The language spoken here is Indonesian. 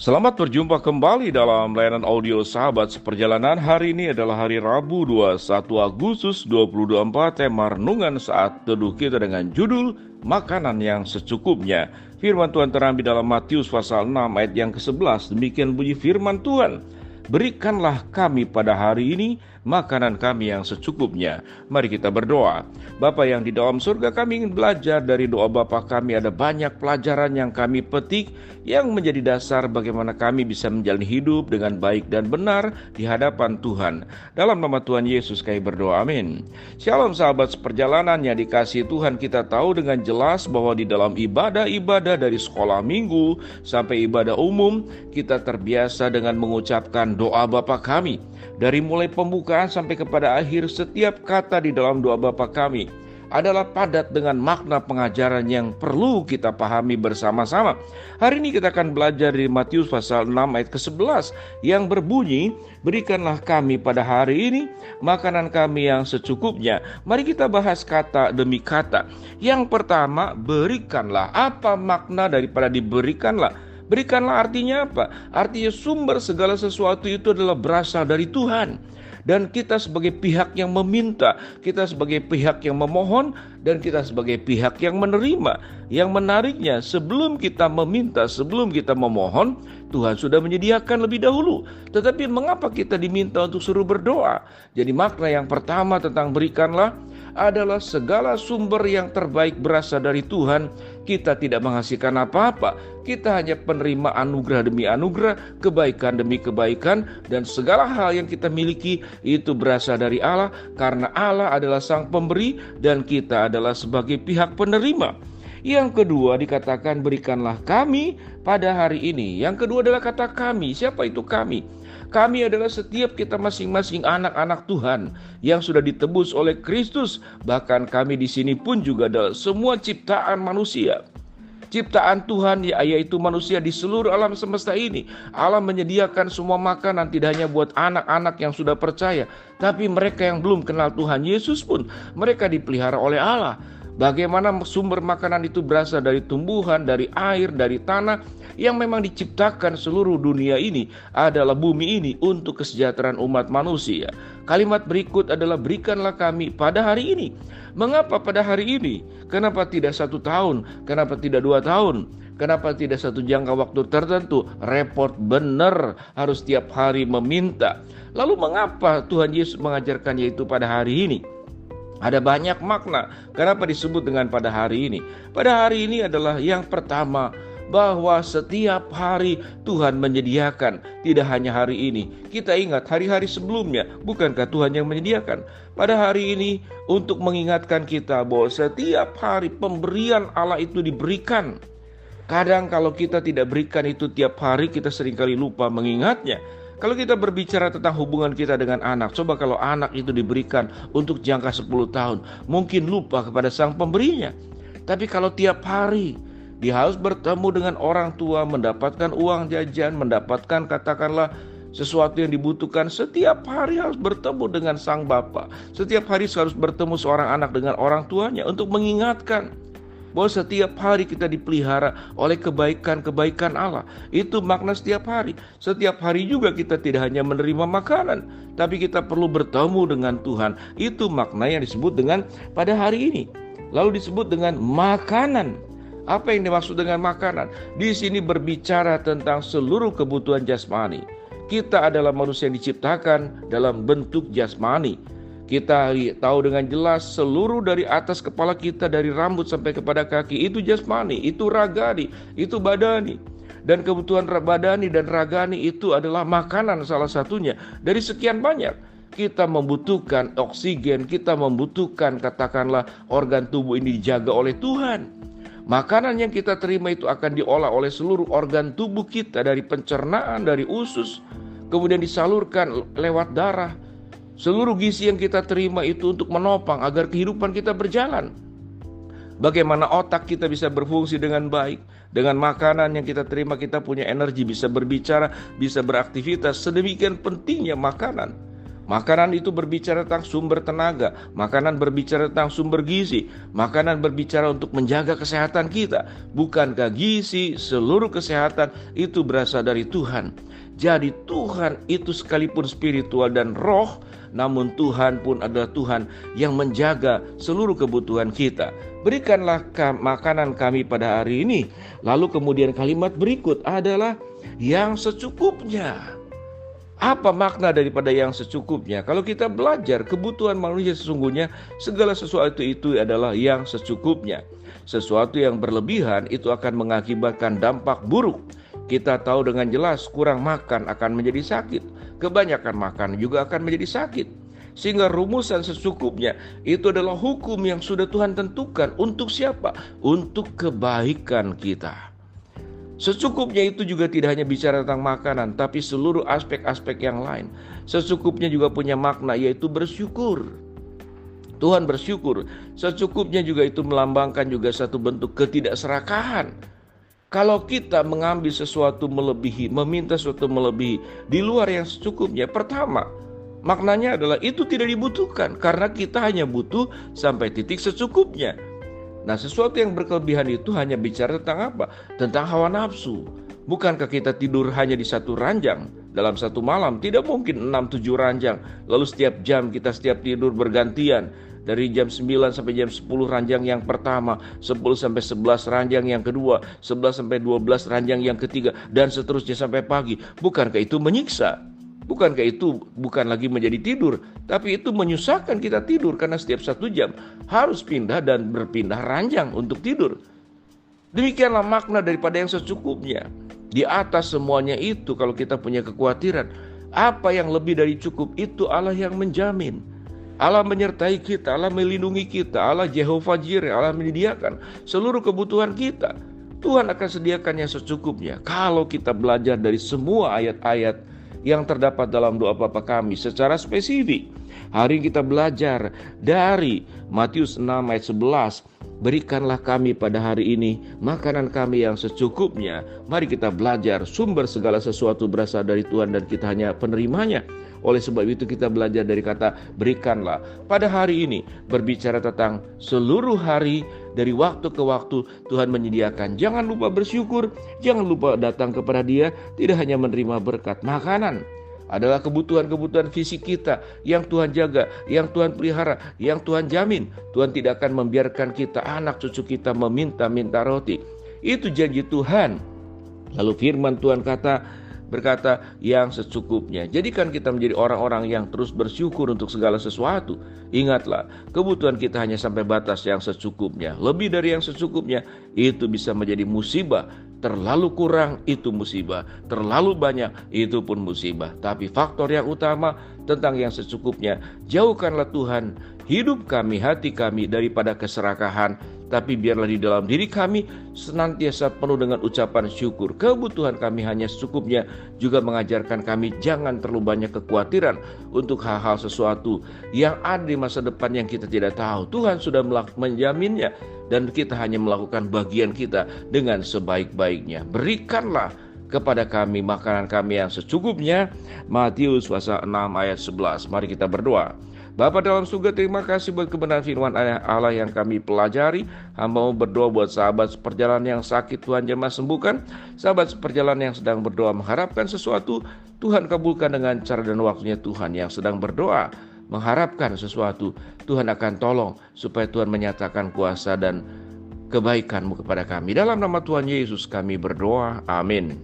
Selamat berjumpa kembali dalam layanan audio Sahabat Seperjalanan. Hari ini adalah hari Rabu 21 Agustus 2024. Tema renungan saat teduh kita dengan judul Makanan yang Secukupnya. Firman Tuhan terambil dalam Matius pasal 6 ayat yang ke-11. Demikian bunyi firman Tuhan. Berikanlah kami pada hari ini makanan kami yang secukupnya. Mari kita berdoa. Bapa yang di dalam surga, kami ingin belajar dari doa Bapa kami. Ada banyak pelajaran yang kami petik yang menjadi dasar bagaimana kami bisa menjalani hidup dengan baik dan benar di hadapan Tuhan. Dalam nama Tuhan Yesus kami berdoa, amin. Shalom sahabat seperjalanan yang dikasihi Tuhan. Kita tahu dengan jelas bahwa di dalam ibadah-ibadah dari sekolah minggu sampai ibadah umum, kita terbiasa dengan mengucapkan doa Bapa kami. Dari mulai pembukaan sampai kepada akhir, setiap kata di dalam doa Bapa kami adalah padat dengan makna pengajaran yang perlu kita pahami bersama-sama. Hari ini kita akan belajar dari Matius pasal 6 ayat ke-11 yang berbunyi, berikanlah kami pada hari ini makanan kami yang secukupnya. Mari kita bahas kata demi kata. Yang pertama, berikanlah. Apa makna daripada diberikanlah? Berikanlah artinya apa? Artinya sumber segala sesuatu itu adalah berasal dari Tuhan. Dan kita sebagai pihak yang meminta, kita sebagai pihak yang memohon, dan kita sebagai pihak yang menerima. Yang menariknya, sebelum kita meminta, sebelum kita memohon, Tuhan sudah menyediakan lebih dahulu. Tetapi mengapa kita diminta untuk suruh berdoa? Jadi makna yang pertama tentang berikanlah adalah segala sumber yang terbaik berasal dari Tuhan. Kita tidak menghasilkan apa-apa. Kita hanya penerima anugerah demi anugerah, kebaikan demi kebaikan, dan segala hal yang kita miliki itu berasal dari Allah, karena Allah adalah sang pemberi dan kita adalah sebagai pihak penerima. Yang kedua dikatakan berikanlah kami pada hari ini. Yang kedua adalah kata kami. Siapa itu kami? Kami adalah setiap kita masing-masing anak-anak Tuhan yang sudah ditebus oleh Kristus. Bahkan kami di sini pun juga adalah semua ciptaan manusia. Ciptaan Tuhan yaitu manusia di seluruh alam semesta ini. Allah menyediakan semua makanan tidak hanya buat anak-anak yang sudah percaya, tapi mereka yang belum kenal Tuhan Yesus pun mereka dipelihara oleh Allah. Bagaimana sumber makanan itu berasal dari tumbuhan, dari air, dari tanah yang memang diciptakan seluruh dunia ini adalah bumi ini untuk kesejahteraan umat manusia. Kalimat berikut adalah berikanlah kami pada hari ini. Mengapa pada hari ini? Kenapa tidak 1 tahun? Kenapa tidak 2 tahun? Kenapa tidak satu jangka waktu tertentu? Repot benar, harus tiap hari meminta. Lalu mengapa Tuhan Yesus mengajarkannya itu pada hari ini? Ada banyak makna. Kenapa disebut dengan pada hari ini? Pada hari ini adalah yang pertama, bahwa setiap hari Tuhan menyediakan. Tidak hanya hari ini. Kita ingat hari-hari sebelumnya, bukankah Tuhan yang menyediakan? Pada hari ini untuk mengingatkan kita bahwa setiap hari pemberian Allah itu diberikan. Kadang kalau kita tidak berikan itu tiap hari, kita seringkali lupa mengingatnya. Kalau kita berbicara tentang hubungan kita dengan anak, coba kalau anak itu diberikan untuk jangka 10 tahun, mungkin lupa kepada sang pemberinya. Tapi kalau tiap hari dia harus bertemu dengan orang tua, mendapatkan uang jajan, mendapatkan katakanlah sesuatu yang dibutuhkan, setiap hari harus bertemu dengan sang bapa. Setiap hari harus bertemu seorang anak dengan orang tuanya untuk mengingatkan bahwa setiap hari kita dipelihara oleh kebaikan-kebaikan Allah. Itu makna setiap hari. Setiap hari juga kita tidak hanya menerima makanan, tapi kita perlu bertemu dengan Tuhan. Itu makna yang disebut dengan pada hari ini. Lalu disebut dengan makanan. Apa yang dimaksud dengan makanan? Di sini berbicara tentang seluruh kebutuhan jasmani. Kita adalah manusia yang diciptakan dalam bentuk jasmani. Kita tahu dengan jelas seluruh dari atas kepala kita, dari rambut sampai kepada kaki, itu jasmani, itu ragani, itu badani. Dan kebutuhan badani dan ragani itu adalah makanan salah satunya. Dari sekian banyak, kita membutuhkan oksigen, kita membutuhkan katakanlah organ tubuh ini dijaga oleh Tuhan. Makanan yang kita terima itu akan diolah oleh seluruh organ tubuh kita, dari pencernaan, dari usus, kemudian disalurkan lewat darah. Seluruh gizi yang kita terima itu untuk menopang agar kehidupan kita berjalan. Bagaimana otak kita bisa berfungsi dengan baik. Dengan makanan yang kita terima kita punya energi, bisa berbicara, bisa beraktivitas. Sedemikian pentingnya makanan. Makanan itu berbicara tentang sumber tenaga, makanan berbicara tentang sumber gizi, makanan berbicara untuk menjaga kesehatan kita. Bukankah gizi, seluruh kesehatan itu berasal dari Tuhan? Jadi Tuhan itu sekalipun spiritual dan roh, namun Tuhan pun adalah Tuhan yang menjaga seluruh kebutuhan kita. Berikanlah makanan kami pada hari ini. Lalu kemudian kalimat berikut adalah yang secukupnya. Apa makna daripada yang secukupnya? Kalau kita belajar kebutuhan manusia sesungguhnya, segala sesuatu itu adalah yang secukupnya. Sesuatu yang berlebihan itu akan mengakibatkan dampak buruk. Kita tahu dengan jelas kurang makan akan menjadi sakit. Kebanyakan makan juga akan menjadi sakit. Sehingga rumusan secukupnya itu adalah hukum yang sudah Tuhan tentukan. Untuk siapa? Untuk kebaikan kita. Secukupnya itu juga tidak hanya bicara tentang makanan, tapi seluruh aspek-aspek yang lain. Secukupnya juga punya makna, yaitu bersyukur. Tuhan bersyukur. Secukupnya juga itu melambangkan juga satu bentuk ketidakserakahan. Kalau kita mengambil sesuatu melebihi, meminta sesuatu melebihi di luar yang secukupnya, pertama, maknanya adalah itu tidak dibutuhkan, karena kita hanya butuh sampai titik secukupnya. Nah, sesuatu yang berkelebihan itu hanya bicara tentang apa? Tentang hawa nafsu. Bukankah kita tidur hanya di satu ranjang dalam satu malam? Tidak mungkin 6-7 ranjang. Lalu setiap jam kita setiap tidur bergantian. Dari jam 9 sampai jam 10 ranjang yang pertama, 10 sampai 11 ranjang yang kedua, 11 sampai 12 ranjang yang ketiga, dan seterusnya sampai pagi. Bukankah itu menyiksa? Bukankah itu bukan lagi menjadi tidur, tapi itu menyusahkan kita tidur, karena setiap 1 jam harus pindah dan berpindah ranjang untuk tidur. Demikianlah makna daripada yang secukupnya. Di atas semuanya itu, kalau kita punya kekhawatiran, apa yang lebih dari cukup itu Allah yang menjamin. Allah menyertai kita, Allah melindungi kita, Allah Jehovah Jireh, Allah menyediakan seluruh kebutuhan kita. Tuhan akan sediakan yang secukupnya. Kalau kita belajar dari semua ayat-ayat yang terdapat dalam doa Bapa kami secara spesifik. Hari ini kita belajar dari Matius 6 ayat 11. Berikanlah kami pada hari ini makanan kami yang secukupnya. Mari kita belajar sumber segala sesuatu berasal dari Tuhan dan kita hanya penerimanya. Oleh sebab itu kita belajar dari kata berikanlah. Pada hari ini berbicara tentang seluruh hari dari waktu ke waktu Tuhan menyediakan. Jangan lupa bersyukur, jangan lupa datang kepada Dia. Tidak hanya menerima berkat. Makanan adalah kebutuhan-kebutuhan fisik kita yang Tuhan jaga, yang Tuhan pelihara, yang Tuhan jamin. Tuhan tidak akan membiarkan kita, anak cucu kita meminta-minta roti. Itu janji Tuhan. Lalu firman Tuhan berkata yang secukupnya. Jadikan kita menjadi orang-orang yang terus bersyukur untuk segala sesuatu. Ingatlah, kebutuhan kita hanya sampai batas yang secukupnya. Lebih dari yang secukupnya itu bisa menjadi musibah. Terlalu kurang itu musibah, terlalu banyak itu pun musibah. Tapi faktor yang utama tentang yang secukupnya, jauhkanlah Tuhan hidup kami, hati kami daripada keserakahan, tapi biarlah di dalam diri kami senantiasa penuh dengan ucapan syukur. Kebutuhan kami hanya secukupnya juga mengajarkan kami jangan terlalu banyak kekhawatiran untuk hal-hal sesuatu yang ada di masa depan yang kita tidak tahu. Tuhan sudah menjaminnya dan kita hanya melakukan bagian kita dengan sebaik-baiknya. Berikanlah kepada kami makanan kami yang secukupnya. Matius pasal 6 ayat 11. Mari kita berdoa. Bapa dalam surga, terima kasih buat kebenaran firman Allah yang kami pelajari. Hamba mau berdoa buat sahabat seperjalanan yang sakit, Tuhan jamah sembuhkan. Sahabat seperjalanan yang sedang berdoa mengharapkan sesuatu, Tuhan kabulkan dengan cara dan waktunya. Tuhan yang sedang berdoa mengharapkan sesuatu, Tuhan akan tolong supaya Tuhan menyatakan kuasa dan kebaikan-Mu kepada kami. Dalam nama Tuhan Yesus kami berdoa, amin.